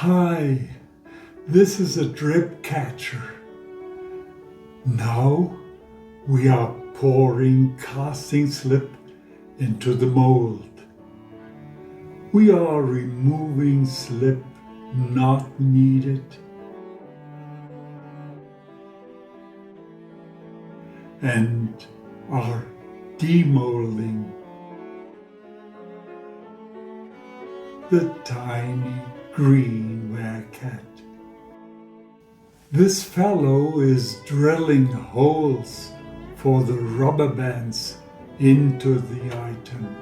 Hi, this is a drip catcher. Now we are pouring casting slip into the mold. We are removing slip not needed and are demolding the tiny green werecat. This fellow is drilling holes for the rubber bands into the item.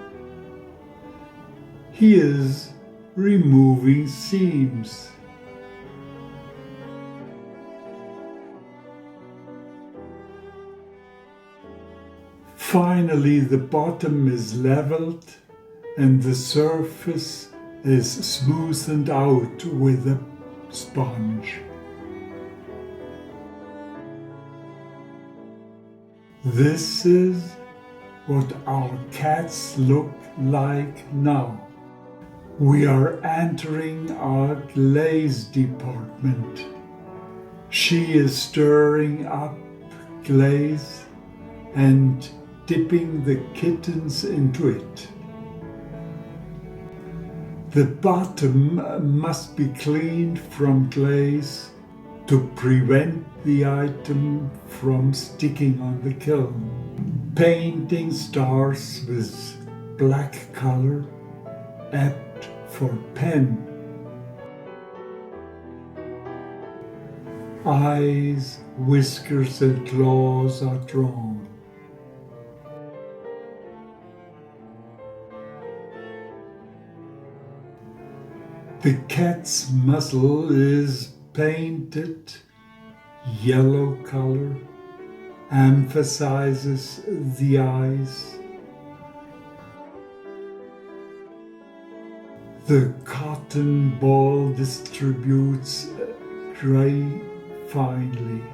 He is removing seams. Finally, the bottom is leveled and the surface is smoothened out with a sponge. This is what our cats look like now. We are entering our glaze department. She is stirring up glaze and dipping the kittens into it. The bottom must be cleaned from glaze to prevent the item from sticking on the kiln. Painting starts with black color, apt for pen. Eyes, whiskers and claws are drawn. The cat's muzzle is painted yellow color, emphasizes the eyes. The cotton ball distributes gray finely.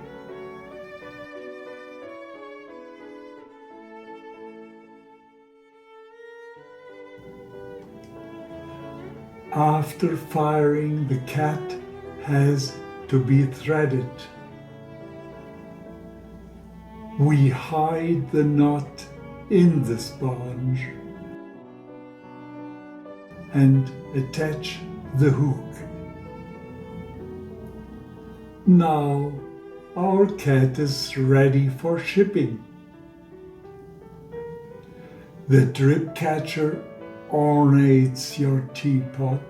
After firing, the cat has to be threaded. We hide the knot in the sponge and attach the hook. Now our cat is ready for shipping. The drip catcher ornates your teapot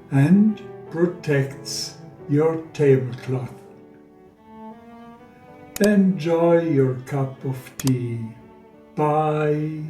and protects your tablecloth. Enjoy your cup of tea. Bye.